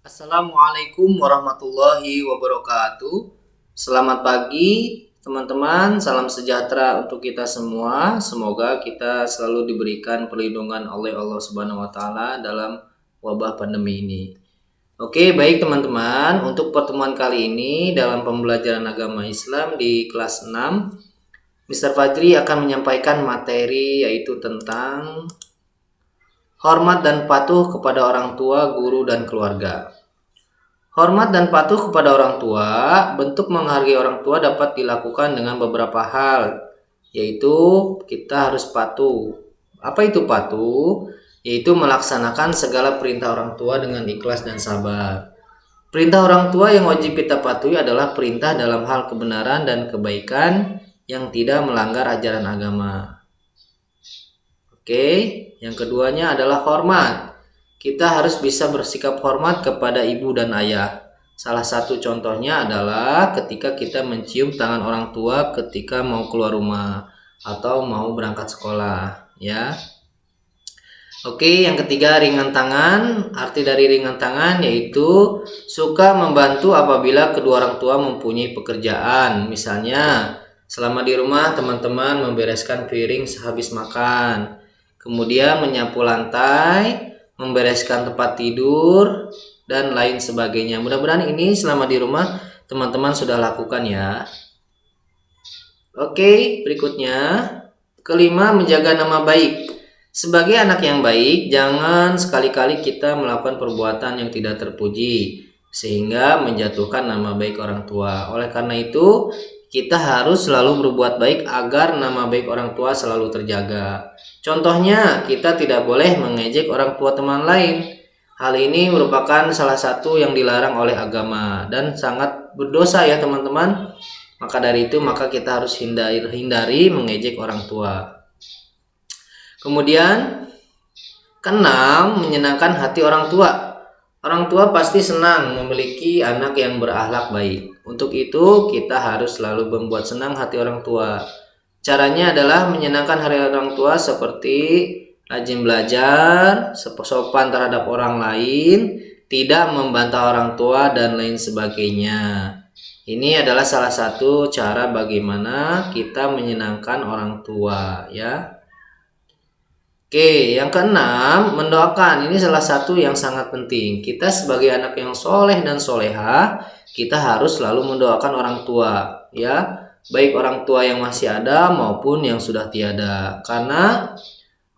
Assalamualaikum warahmatullahi wabarakatuh. Selamat pagi teman-teman, salam sejahtera untuk kita semua. Semoga kita selalu diberikan perlindungan oleh Allah Subhanahu wa taala dalam wabah pandemi ini. Oke, baik teman-teman, untuk pertemuan kali ini dalam pembelajaran agama Islam di kelas 6, Mr. Fajri akan menyampaikan materi yaitu tentang hormat dan patuh kepada orang tua, guru, dan keluarga. Hormat dan patuh kepada orang tua, bentuk menghargai orang tua dapat dilakukan dengan beberapa hal, yaitu kita harus patuh. Apa itu patuh? Yaitu melaksanakan segala perintah orang tua dengan ikhlas dan sabar. Perintah orang tua yang wajib kita patuhi adalah perintah dalam hal kebenaran dan kebaikan yang tidak melanggar ajaran agama. Oke, yang keduanya adalah hormat. Kita harus bisa bersikap hormat kepada ibu dan ayah. Salah satu contohnya adalah ketika kita mencium tangan orang tua ketika mau keluar rumah atau mau berangkat sekolah, ya. Oke, yang ketiga ringan tangan. Arti dari ringan tangan yaitu suka membantu apabila kedua orang tua mempunyai pekerjaan. Misalnya, selama di rumah teman-teman membereskan piring sehabis makan, kemudian menyapu lantai, membereskan tempat tidur, dan lain sebagainya. Mudah-mudahan ini selama di rumah teman-teman sudah lakukan ya. Oke, berikutnya kelima, menjaga nama baik. Sebagai anak yang baik, jangan sekali-kali kita melakukan perbuatan yang tidak terpuji sehingga menjatuhkan nama baik orang tua. Oleh karena itu, kita harus selalu berbuat baik agar nama baik orang tua selalu terjaga. Contohnya, kita tidak boleh mengejek orang tua teman lain. Hal ini merupakan salah satu yang dilarang oleh agama dan sangat berdosa ya teman-teman. Maka dari itu, maka kita harus hindari mengejek orang tua. Kemudian, keenam, menyenangkan hati orang tua. Orang tua pasti senang memiliki anak yang berakhlak baik. Untuk itu, kita harus selalu membuat senang hati orang tua. Caranya adalah menyenangkan hati orang tua seperti rajin belajar, sopan terhadap orang lain, tidak membantah orang tua, dan lain sebagainya. Ini adalah salah satu cara bagaimana kita menyenangkan orang tua, ya. Oke, yang keenam, mendoakan. Ini salah satu yang sangat penting. Kita sebagai anak yang soleh dan soleha, kita harus selalu mendoakan orang tua, ya. Baik orang tua yang masih ada maupun yang sudah tiada. Karena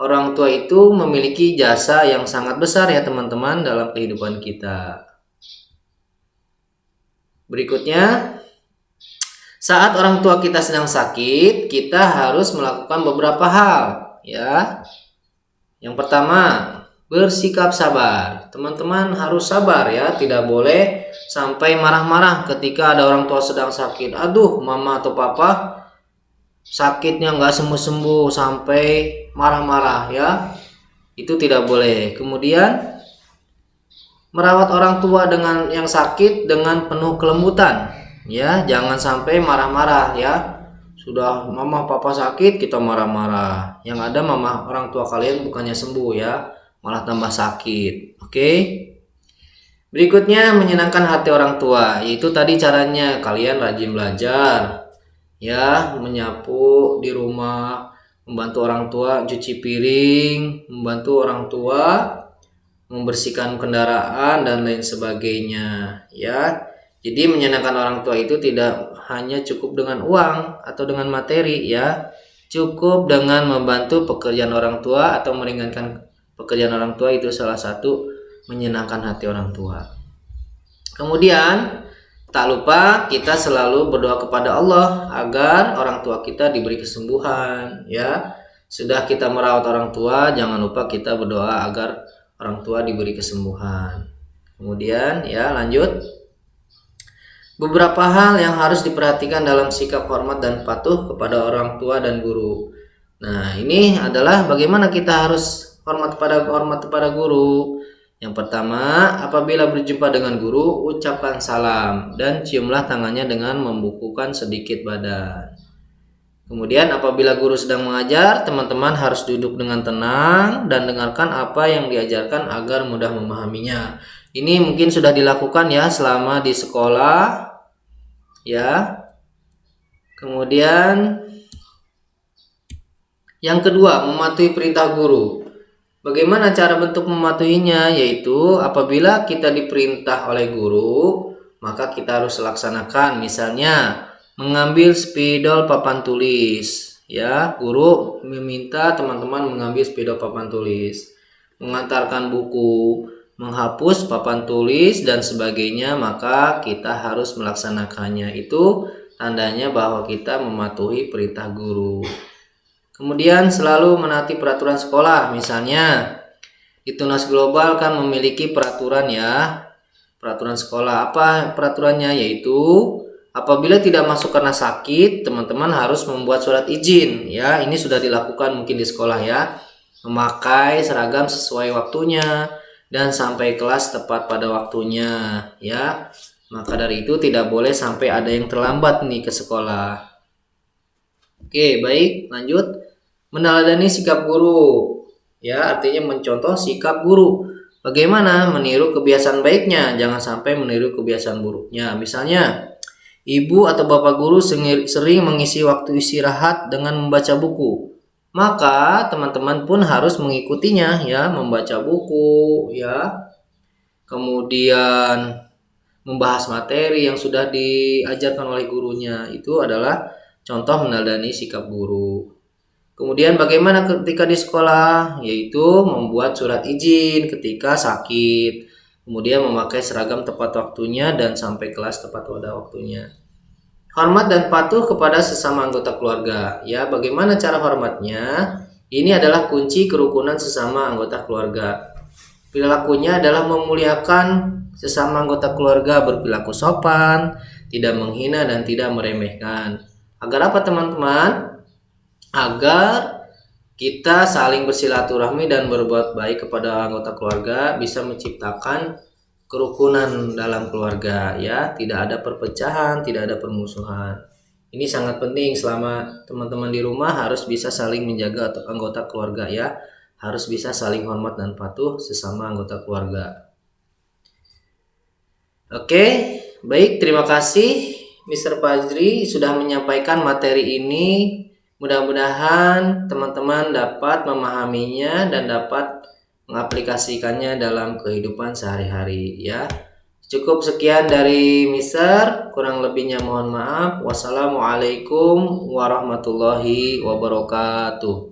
orang tua itu memiliki jasa yang sangat besar ya teman-teman dalam kehidupan kita. Berikutnya, saat orang tua kita sedang sakit, kita harus melakukan beberapa hal, ya. Yang pertama, bersikap sabar. Teman-teman harus sabar ya, tidak boleh sampai marah-marah ketika ada orang tua sedang sakit. Aduh, mama atau papa sakitnya nggak sembuh-sembuh sampai marah-marah ya. Itu tidak boleh. Kemudian, merawat orang tua dengan yang sakit dengan penuh kelembutan. Ya, jangan sampai marah-marah ya. Sudah mama papa sakit kita marah-marah. Yang ada mama orang tua kalian bukannya sembuh ya, malah tambah sakit. Oke. Berikutnya menyenangkan hati orang tua, yaitu tadi caranya kalian rajin belajar. Ya, menyapu di rumah, membantu orang tua cuci piring, membantu orang tua membersihkan kendaraan dan lain sebagainya, ya. Jadi menyenangkan orang tua itu tidak hanya cukup dengan uang atau dengan materi ya. Cukup dengan membantu pekerjaan orang tua atau meringankan pekerjaan orang tua, itu salah satu menyenangkan hati orang tua. Kemudian tak lupa kita selalu berdoa kepada Allah agar orang tua kita diberi kesembuhan ya. Sudah kita merawat orang tua, jangan lupa kita berdoa agar orang tua diberi kesembuhan. Kemudian ya lanjut. Beberapa hal yang harus diperhatikan dalam sikap hormat dan patuh kepada orang tua dan guru. Nah, ini adalah bagaimana kita harus hormat kepada guru. Yang pertama, apabila berjumpa dengan guru, ucapkan salam dan ciumlah tangannya dengan membukukan sedikit badan. Kemudian apabila guru sedang mengajar, teman-teman harus duduk dengan tenang dan dengarkan apa yang diajarkan agar mudah memahaminya. Ini mungkin sudah dilakukan ya selama di sekolah ya. Kemudian yang kedua, mematuhi perintah guru. Bagaimana cara bentuk mematuhinya? Yaitu apabila kita diperintah oleh guru, maka kita harus laksanakan. Misalnya, mengambil spidol papan tulis. Ya, guru meminta teman-teman mengambil spidol papan tulis, mengantarkan buku, menghapus papan tulis dan sebagainya, maka kita harus melaksanakannya. Itu tandanya bahwa kita mematuhi perintah guru. Kemudian selalu menaati peraturan sekolah. Misalnya di Tunas Global kan memiliki peraturan ya. Peraturan sekolah, apa peraturannya? Yaitu apabila tidak masuk karena sakit, teman-teman harus membuat surat izin ya. Ini sudah dilakukan mungkin di sekolah ya. Memakai seragam sesuai waktunya dan sampai kelas tepat pada waktunya ya. Maka dari itu tidak boleh sampai ada yang terlambat nih ke sekolah. Oke, baik, lanjut. Meneladani sikap guru, ya artinya mencontoh sikap guru. Bagaimana meniru kebiasaan baiknya, jangan sampai meniru kebiasaan buruknya. Misalnya, ibu atau bapak guru sering mengisi waktu istirahat dengan membaca buku. Maka teman-teman pun harus mengikutinya ya, membaca buku ya. Kemudian membahas materi yang sudah diajarkan oleh gurunya. Itu adalah contoh meneladani sikap guru. Kemudian bagaimana ketika di sekolah? Yaitu membuat surat izin ketika sakit. Kemudian memakai seragam tepat waktunya dan sampai kelas tepat pada waktunya. Hormat dan patuh kepada sesama anggota keluarga. Ya, bagaimana cara hormatnya? Ini adalah kunci kerukunan sesama anggota keluarga. Perilakunya adalah memuliakan sesama anggota keluarga, berperilaku sopan, tidak menghina dan tidak meremehkan. Agar apa teman-teman? Agar kita saling bersilaturahmi dan berbuat baik kepada anggota keluarga, bisa menciptakan kerukunan dalam keluarga ya, tidak ada perpecahan, tidak ada permusuhan. Ini sangat penting selama teman-teman di rumah harus bisa saling menjaga anggota keluarga ya, harus bisa saling hormat dan patuh sesama anggota keluarga. Oke, baik, terima kasih Mr. Fajri sudah menyampaikan materi ini. Mudah-mudahan teman-teman dapat memahaminya dan dapat mengaplikasikannya dalam kehidupan sehari-hari ya. Cukup sekian dari Mister, kurang lebihnya mohon maaf. Wassalamualaikum warahmatullahi wabarakatuh.